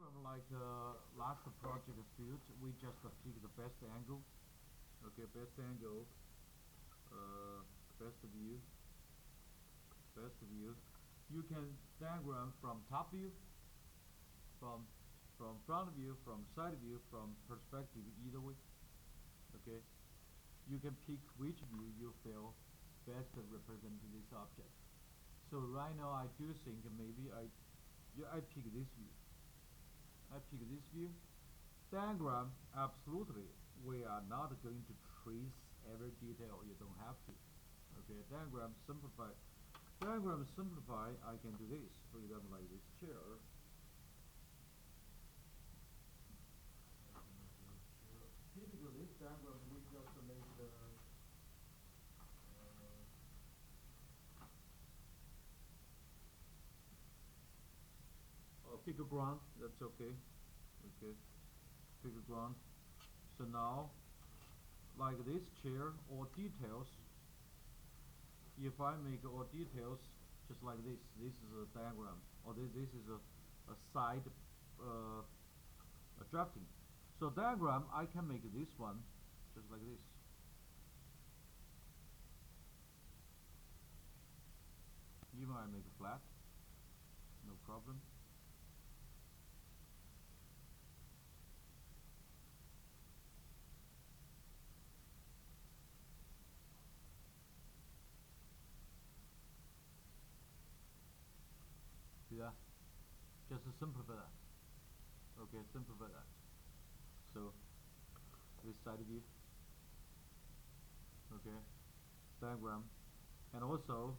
from like last project field, we just pick the best angle. Okay, best angle, best view, best view. You can diagram from top view, from front view, from side view, from perspective, either way. Okay, you can pick which view you feel best represent this object. So right now I do think maybe I pick this view. I pick this view. Diagram, absolutely, we are not going to trace every detail. You don't have to. Okay, diagram simplify. Diagram simplify. I can do this. For example, like this chair. Typically, this diagram we just make the pick a ground. That's okay. Okay, pick a ground. So now, like this chair, all details. If I make all details just like this is a diagram, or this is a side a drafting. So diagram, I can make this one just like this. Even I make it flat, no problem. See that? Just to simplify that. Okay, simplify that. So this side view. Okay, diagram, and also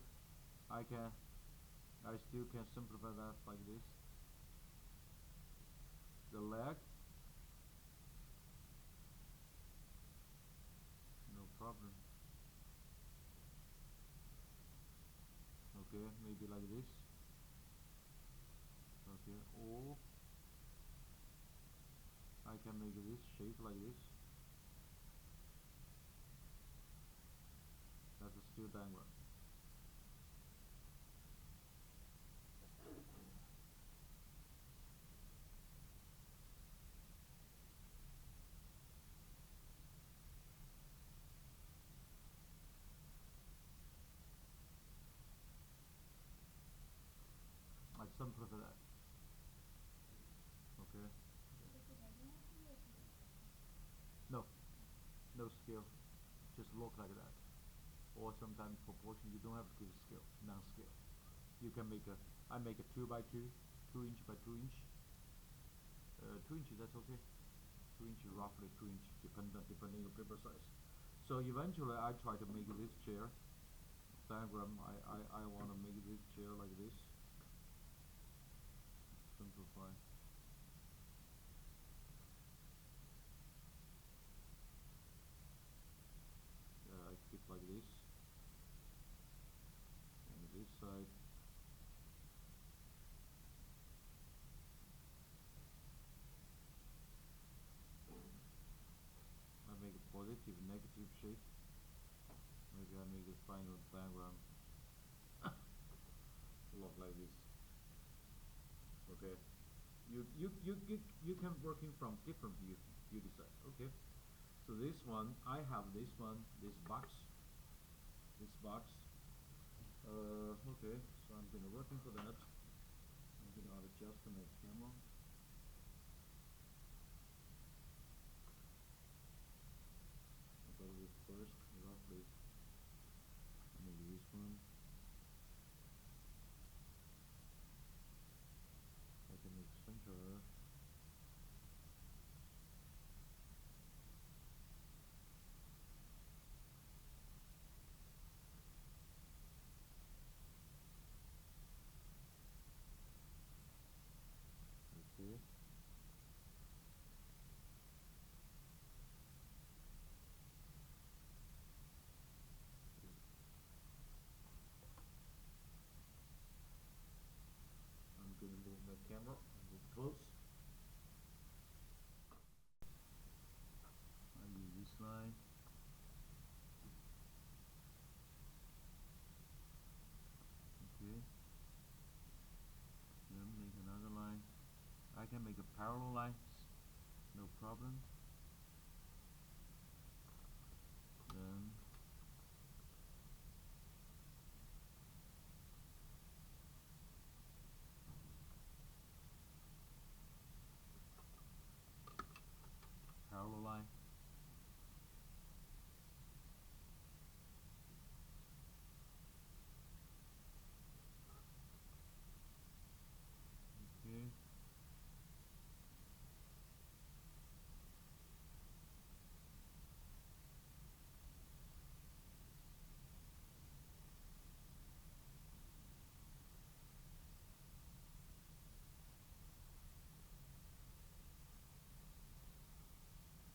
I still can simplify that like this. The leg, no problem. Okay, maybe like this. Okay, or I can make this shape like this. That's a still diagram. I simplify that. Okay. No, no scale. Just look like that. Or sometimes proportion. You don't have to give scale, non-scale. You can make a. I make a 2 by 2, 2 inch by 2 inch. 2 inches. That's okay. 2 inches, roughly 2 inch, depending your paper size. So eventually, I try to make this chair diagram. I want to make this chair like this. Simplify. I keep like this, and this side. I make a positive, negative shape. Maybe I make a final diagram. Look like this. Okay. You can working from different view. You decide. Okay. So this one, I have this one, this box. Okay. So I'm gonna working for that. I'm gonna adjust my camera. I'll go with first, roughly. Maybe this one. I can make center. Okay. can make a parallel line, no problem. Then parallel line. Okay.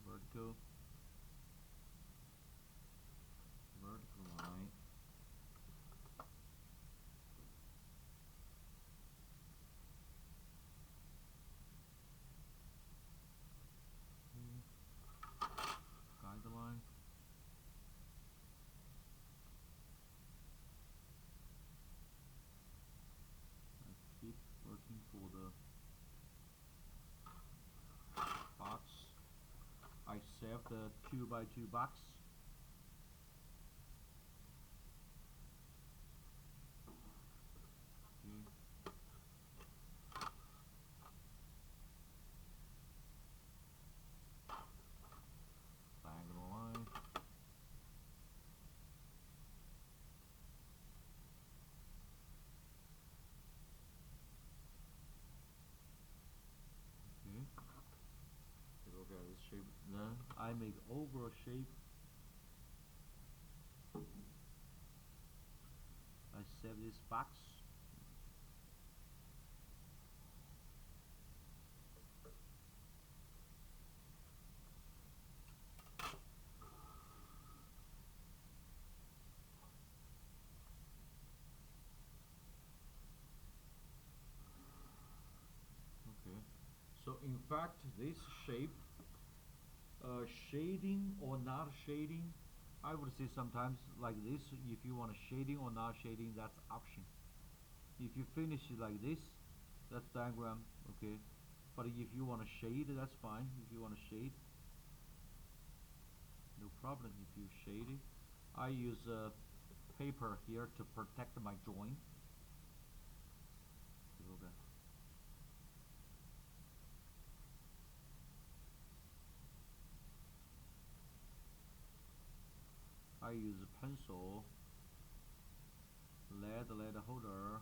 Vertical line. Guide the line. I keep working for the box. I save the 2x2 box. Okay. Diagonal line. Okay. Take a look at this shape. Then I make over a shape. I save this box. Okay. So in fact, this shape, shading or not shading, I would say sometimes like this. If you want a shading or not shading, that's option. If you finish it like this, that's diagram, okay. But if you want to shade, that's fine. If you want to shade, no problem. If you shade it, I use paper here to protect my joint. Okay. I use a pencil, lead holder.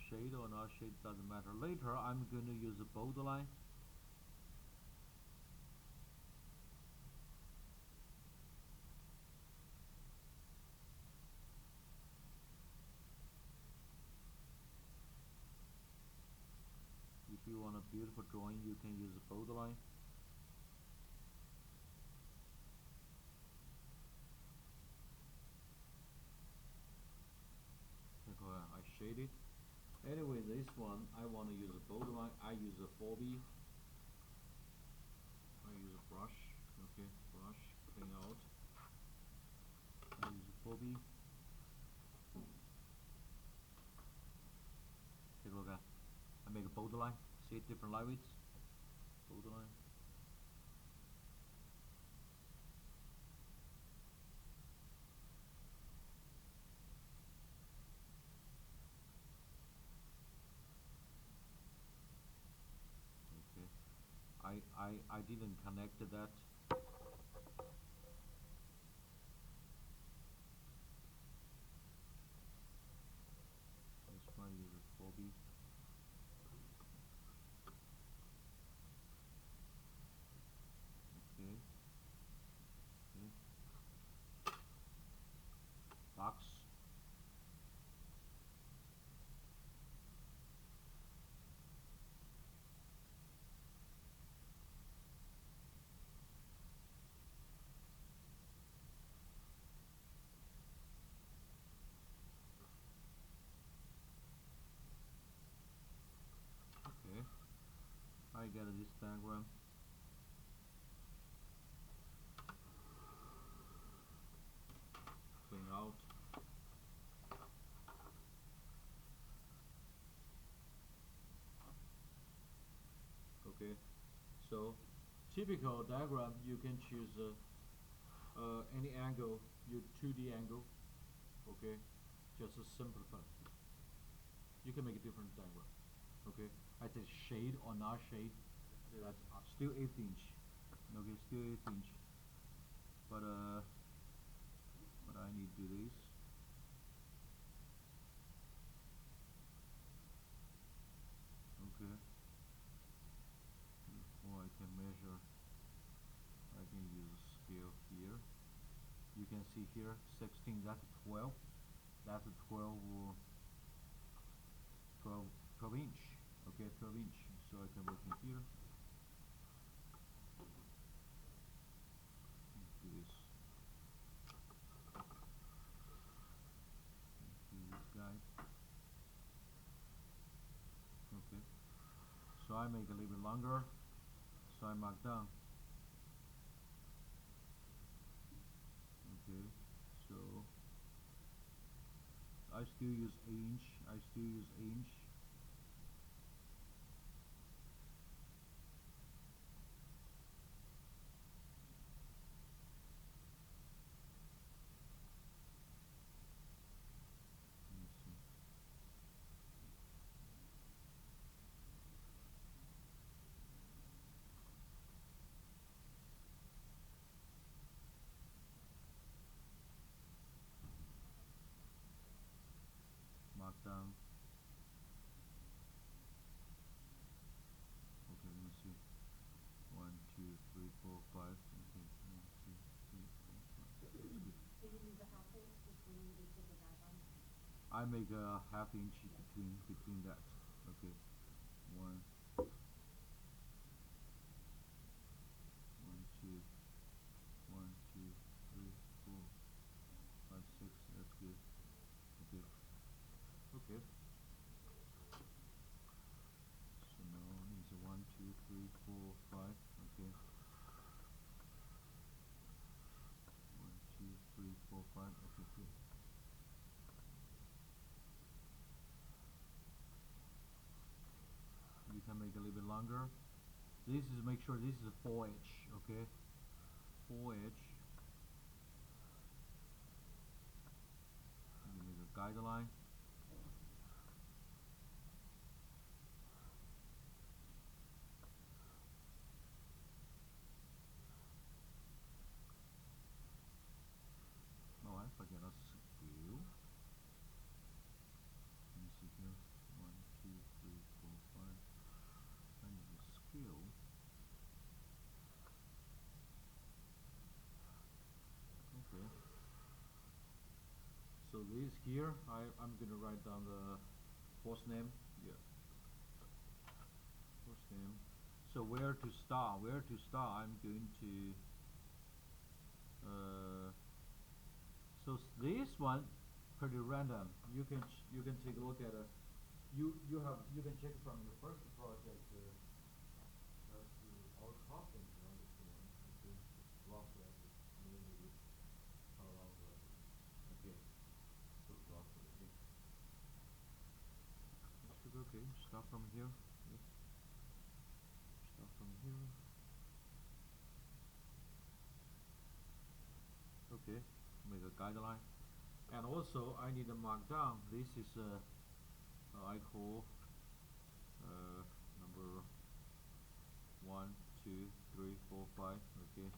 Shade or not shade doesn't matter. Later I'm going to use a borderline. If you want a beautiful drawing, you can use a borderline. I shade it. Anyway, this one I want to use a borderline. I use a 4B. I use a brush. Okay, brush, clean out. I use a 4B. Take a look at. I make a borderline. See it, different line widths. Borderline. I didn't connect that. This one uses 4B. Okay. Okay. Box. I get this diagram. Clean out. Okay, so typical diagram, you can choose any angle, your 2D angle. Okay, just a simplify. You can make a different diagram. Okay, I say shade or not shade. That's still 1/8 inch. Okay, still 1/8 inch. But I need to do this. Okay. Before I can measure, I can use a scale here. You can see here 16. That's 12. That's a 12 inch. Okay, 12 inch. So I can work in here. Do this. Do this guy. Okay. So I make a little bit longer. So I mark down. Okay. So I still use inch. I still use inch. Mark down. Okay, let me see. 1, 2, 3, 4, 5. Okay, 1, 2, 3, 4, 5. That's good. So you use a 1/2 inch between each of the diagrams? I make a 1/2 inch between that. Okay. 1, 2, 1, 2, 3, 4, 5, 6. That's good. Okay. Okay. So now it's 1, 2, 3, 4, 5. Okay. 1, 2, 3, 4, 5. Okay, good. You can make a little bit longer. This is, make sure this is a 4 inch. Okay. 4 inch. You make a guideline. Oh, I forget a scale. Let me see here. 1, 2, 3, 4, 5. I need a scale. Okay. So this here, I'm gonna write down the first name. Yeah. First name. So where to start? Where to start? I'm going to. So this one, pretty random. You can take a look at it. You can check from your first project. Our costing on this one. Okay. Roughly, maybe how long was it? Okay. So roughly. Okay. That should be okay. Start from here. Okay. Start from here. Okay. Make a guideline. And also I need to mark down. This is I call number 1, 2, 3, 4, 5. Okay.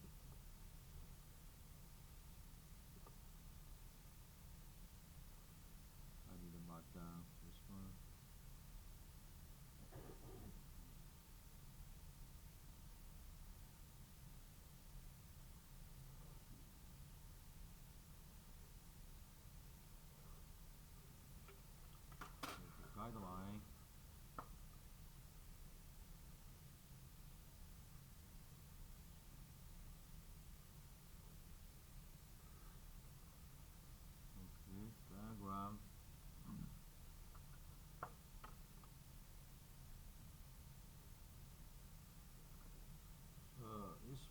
I need to mark down this one. Guideline.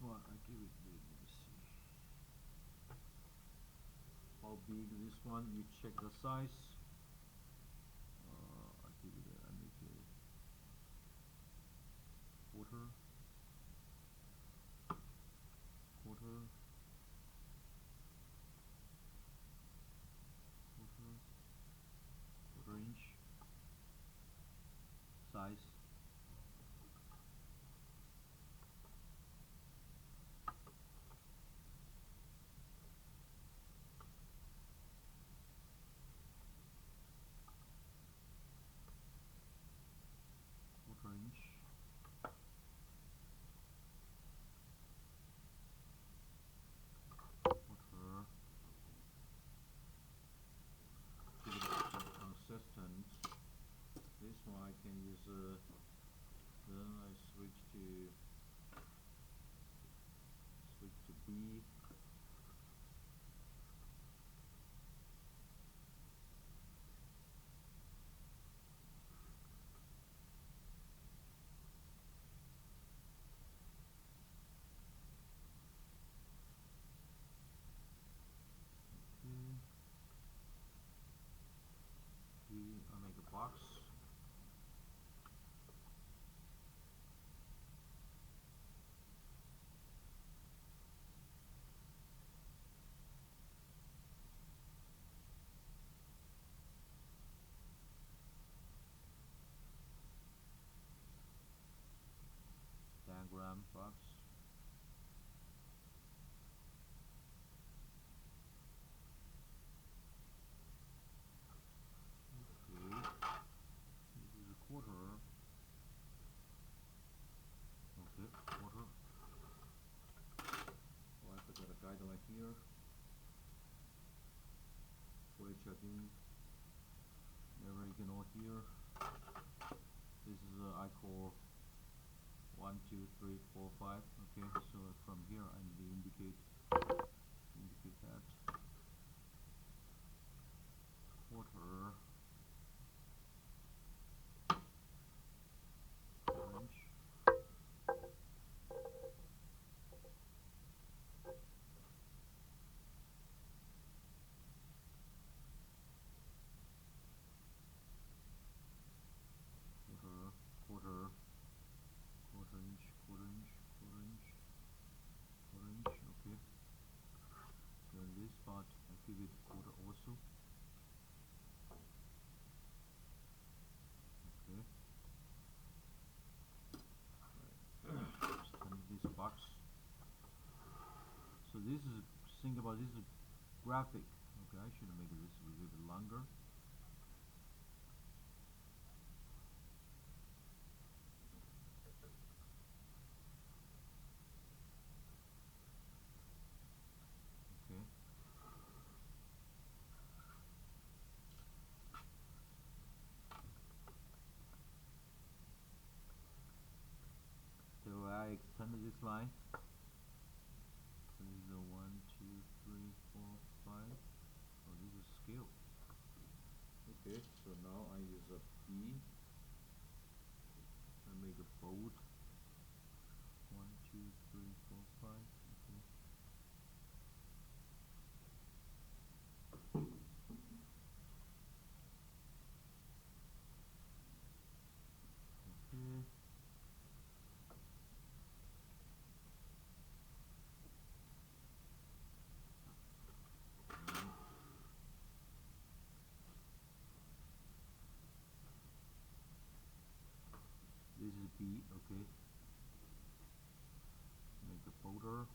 one I give it, let me see. How big this one? You check the size. I give it. I make it quarter, quarter, quarter inch size. Quarter inch. Quarter. Give it consistent. This one I can use. Then I switch to B. I make a box. Diagram box. This is a quarter. Okay, quarter. Oh, I forgot a guideline here. For checking. Never ignore here. This is I call 1, 2, 3, 4, 5. Okay, so from here I need to indicate that quarter. Inch. Quarter inch, quarter inch, quarter inch, quarter inch. Okay. So in this spot I give it quarter also. Okay. Stand this box. So this is, think about this is graphic. Okay, I should make this a little bit longer. Okay. So I extend this line. So this is a 1, 2, 3, 4, 5. Oh, this is scale. Okay, so now I use a B. I make a bold. 1, 2, 3, 4, 5. Okay. Okay. This is B, okay. Make a folder.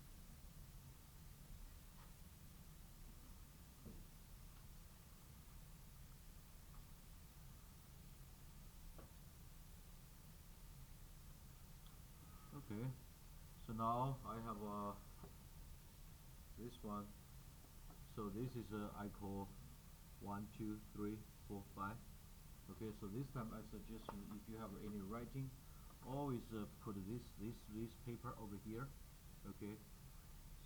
Okay, so now I have this one. So this is I call 1, 2, 3, 4, 5. Okay, so this time I suggest if you have any writing, always put this paper over here. Okay,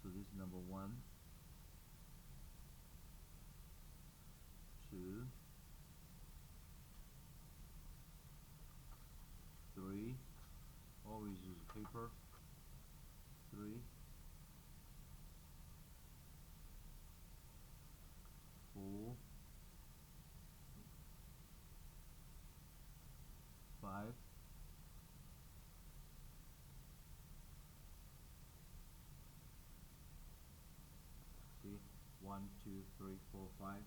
so this is number 1, 2, 3. Always use paper. 3. 1, 2, 3, 4, 5.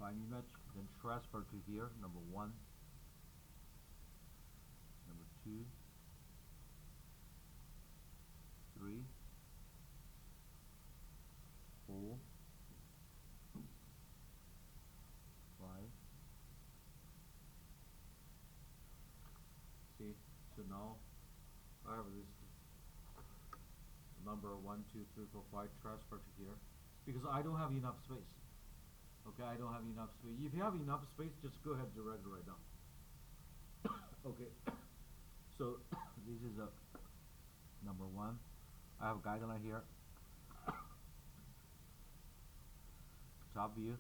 5 image, then transfer to here, number 1, number 2, 3, 4, 5. See, so now I have this number 1, 2, 3, 4, 5 transfer to here because I don't have enough space. Okay, I don't have enough space. If you have enough space, just go ahead and drag it right down. Okay, so this is a number 1. I have a guideline here. Top view.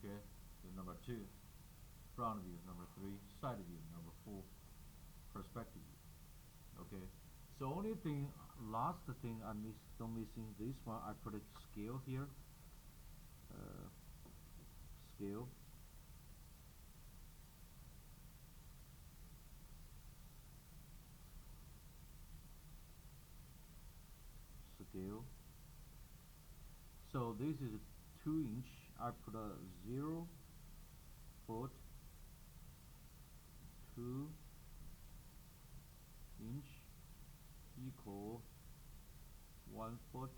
Okay, so number 2, front view. Number 3, side view. Number 4, perspective view. Okay, so only thing, last thing I'm missing this one. I put a scale here. Scale. Scale. So this is 2 inch. I put a 0 foot 2 inch equal 1 foot.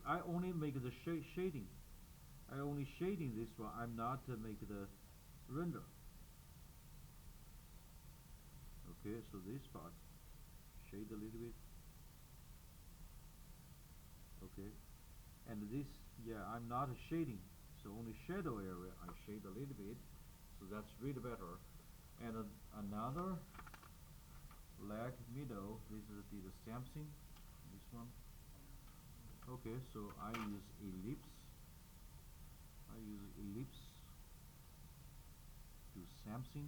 I only make the shading. I only shading this one. I'm not make the render. Okay, so this part shade a little bit. Okay, and this, yeah, I'm not shading, so only shadow area I shade a little bit, so that's really better. And another leg middle, this is the something, this one. Okay, so I use ellipse. Do something.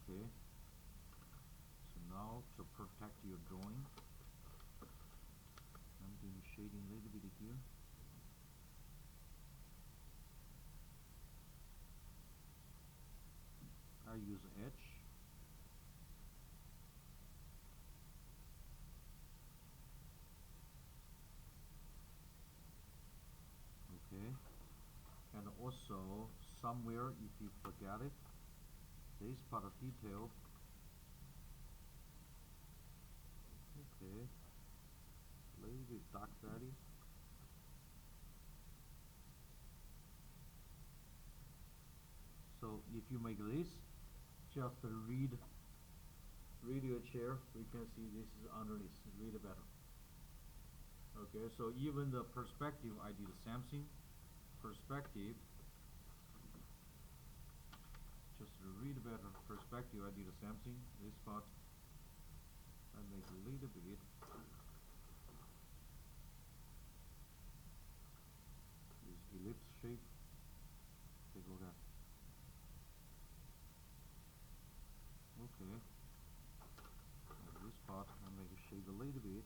Okay. Now to protect your drawing, I'm doing shading a little bit here. I use edge. Okay, and also somewhere if you forget it, this part of detail. Okay, a little bit dark value. So if you make this, just read your chair, we can see this is underneath, read better. Okay, so even the perspective, I did something. Perspective, just read better. Perspective, I did something. This part, I make a little bit. This ellipse shape. Take a look at. Okay. And this part, I make a shade a little bit.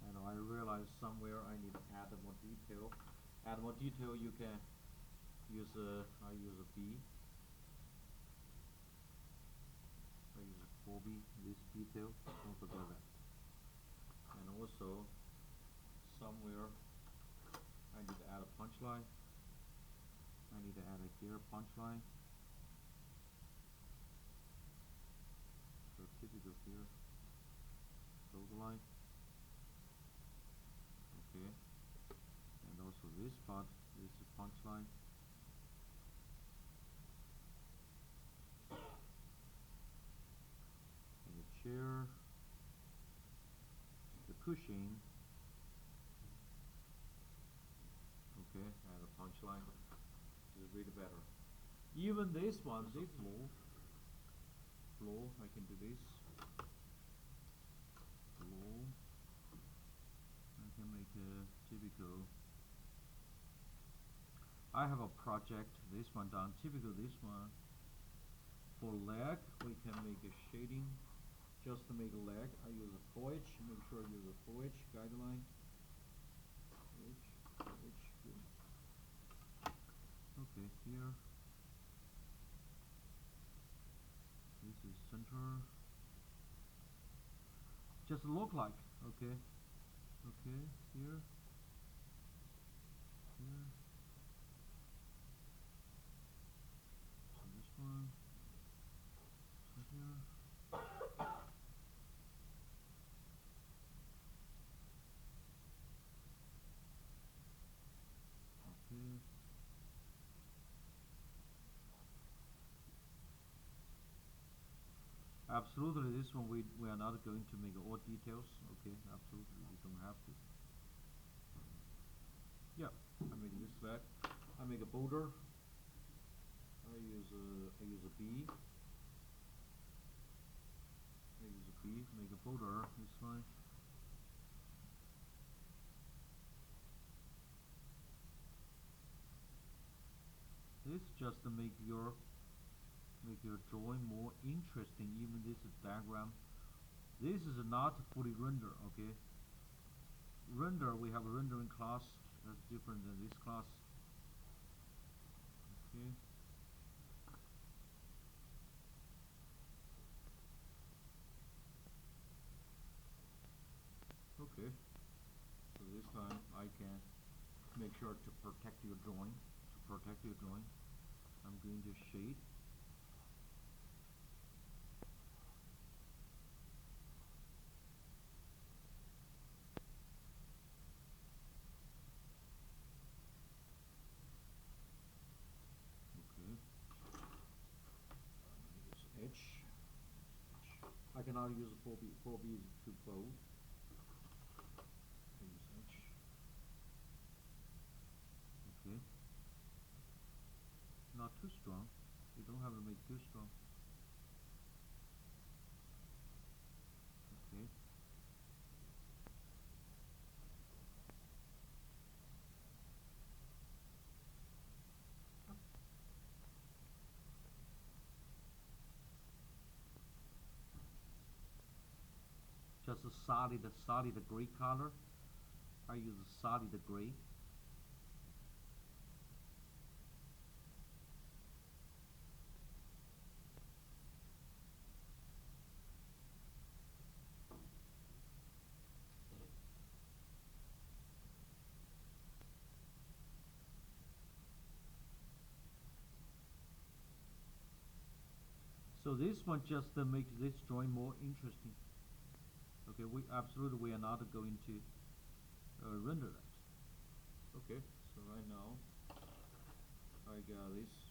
And I realize somewhere I need to add more detail. Add more detail, you can use I use a B. I use a 4B, this detail, don't forget that. And also, somewhere I need to add a punch line. I need to add a here punch line. So typical here, shoulder line. Okay, and also this part, this is punch line. And the chair, the cushion. Okay, add a punch line. This is really better. Even this one, this move, floor, I can do this. Floor. I can make a typical. I have a project, this one done, typical this one. For leg, we can make a shading. Just to make a leg, I use a 4H, make sure I use a 4H guideline. 4H, good. Okay, here. This is center. Just look like, okay. Okay, here. Here. So this one. So here. Okay. Absolutely, this one we are not going to make all details. Okay, absolutely, we don't have to. Yeah, I make this flag. I make a border. I use a B. I use a B. Make a border. This one. This just to make your drawing more interesting. Even this diagram. This is not fully render. Okay. Render, we have a rendering class that's different than this class. Okay. Okay. So this time I can make sure to protect your drawing. I'm going to shade. Okay. Use edge. I cannot use 4B. 4B is too bold. I use edge. Okay. Not too strong. You don't have to make too strong. Okay. Just a solid gray color. I use a solid gray. So this one just makes this drawing more interesting. Okay, we are not going to render that. Okay, so right now I got this